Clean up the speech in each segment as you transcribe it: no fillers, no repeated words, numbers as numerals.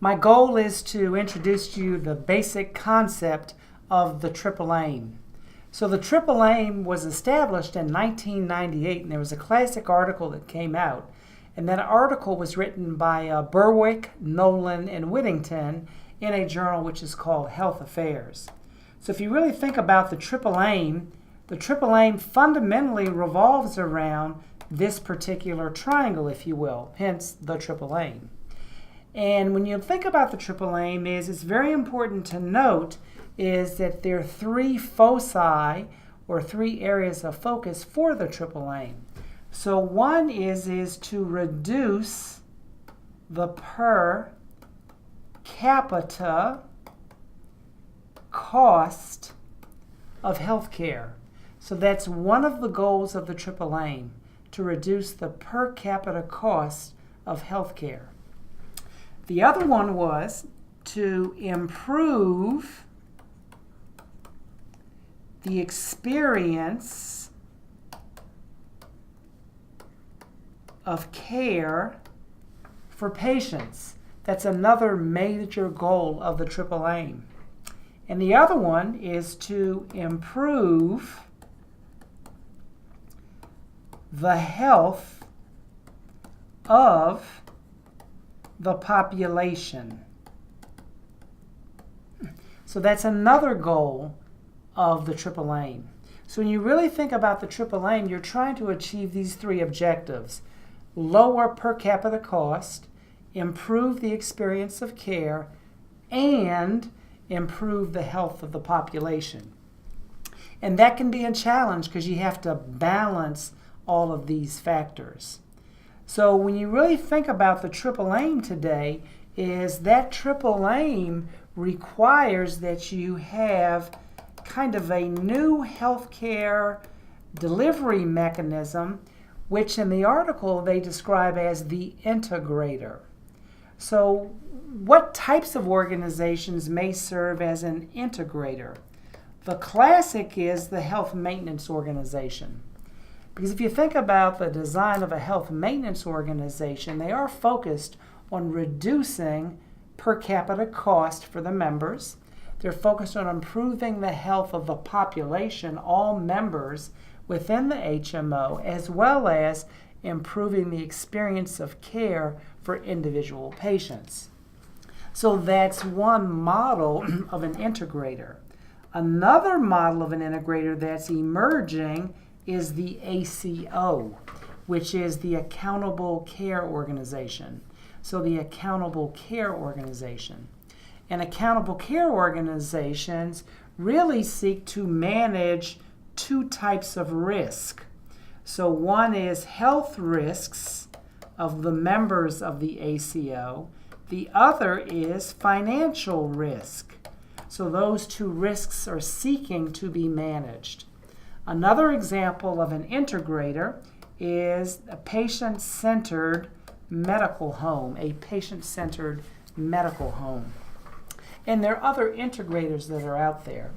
My goal is to introduce to you the basic concept of the triple aim. So the triple aim was established in 1998, and there was a classic article that came out. And that article was written by Berwick, Nolan, and Whittington in a journal which is called Health Affairs. So if you really think about the triple aim fundamentally revolves around this particular triangle, if you will, hence the triple aim. And when you think about the triple aim, it's very important to note is that there are three foci, or three areas of focus for the triple aim. So one is to reduce the per capita cost of healthcare. So that's one of the goals of the triple aim, to reduce the per capita cost of healthcare. The other one was to improve the experience of care for patients. That's another major goal of the triple aim. And the other one is to improve the health of the population. So that's another goal of the triple aim. So when you really think about the triple aim, you're trying to achieve these three objectives: lower per capita cost, improve the experience of care, and improve the health of the population. And that can be a challenge because you have to balance all of these factors. So when you really think about the triple aim today, is that triple aim requires that you have kind of a new healthcare delivery mechanism, which in the article they describe as the integrator. So what types of organizations may serve as an integrator? The classic is the health maintenance organization. Because if you think about the design of a health maintenance organization, they are focused on reducing per capita cost for the members. They're focused on improving the health of the population, all members within the HMO, as well as improving the experience of care for individual patients. So that's one model of an integrator. Another model of an integrator that's emerging is the ACO, which is the Accountable Care Organization. So the Accountable Care Organization. And accountable care organizations really seek to manage two types of risk. So one is health risks of the members of the ACO. The other is financial risk. So those two risks are seeking to be managed. Another example of an integrator is a patient-centered medical home, a patient-centered medical home. And there are other integrators that are out there.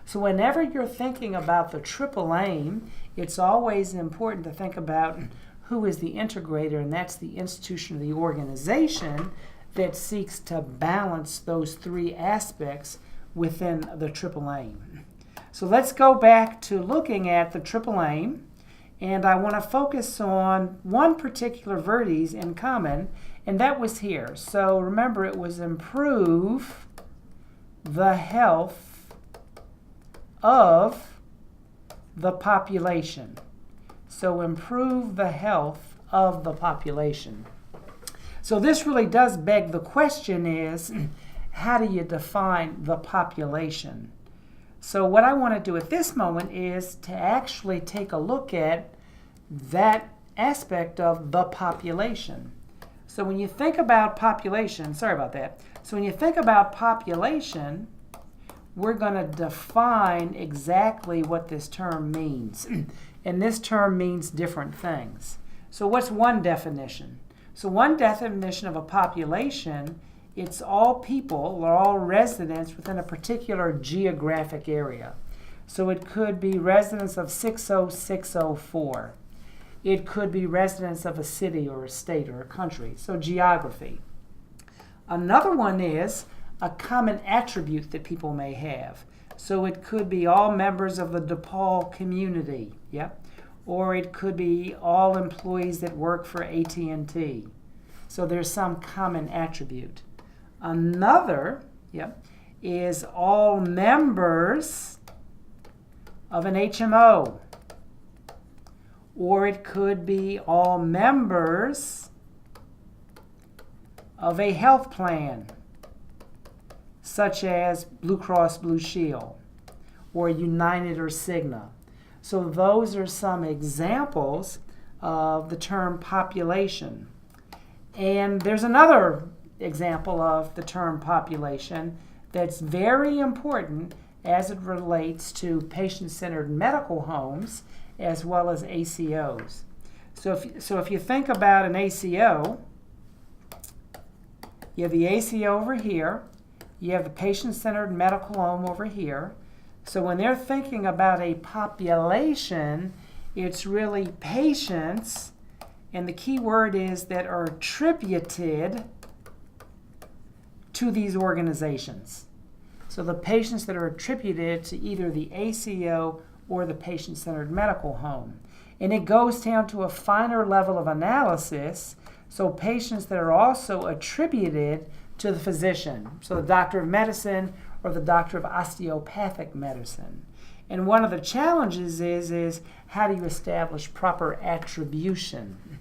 So whenever you're thinking about the triple aim, it's always important to think about who is the integrator, and that's the institution or the organization that seeks to balance those three aspects within the triple aim. So let's go back to looking at the triple aim, and I want to focus on one particular vertex in common, and that was here. So remember, it was improve the health of the population. So improve the health of the population. So this really does beg the question is, how do you define the population? So what I want to do at this moment is to actually take a look at that aspect of the population. So when you think about population, sorry about that. So when you think about population, we're going to define exactly what this term means. And this term means different things. So what's one definition? So one definition of a population, it's all people or all residents within a particular geographic area. So it could be residents of 60604. It could be residents of a city or a state or a country. So geography. Another one is a common attribute that people may have. So it could be all members of the DePaul community, yep. Or it could be all employees that work for AT&T. So there's some common attribute. Another, yep, is all members of an HMO. Or it could be all members of a health plan, such as Blue Cross Blue Shield, or United or Cigna. So those are some examples of the term population. And there's another example of the term population that's very important as it relates to patient-centered medical homes as well as ACOs. So if you think about an ACO, you have the ACO over here, you have the patient-centered medical home over here. So when they're thinking about a population, it's really patients, and the key word is that are attributed to these organizations. So the patients that are attributed to either the ACO or the patient-centered medical home. And it goes down to a finer level of analysis, so patients that are also attributed to the physician, so the doctor of medicine or the doctor of osteopathic medicine. And one of the challenges is how do you establish proper attribution?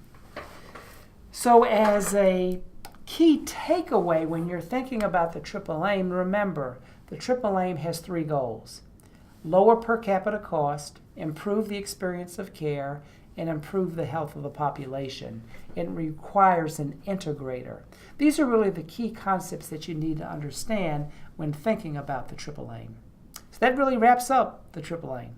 So as a key takeaway when you're thinking about the triple aim, remember, the triple aim has three goals: lower per capita cost, improve the experience of care, and improve the health of the population. It requires an integrator. These are really the key concepts that you need to understand when thinking about the triple aim. So that really wraps up the triple aim.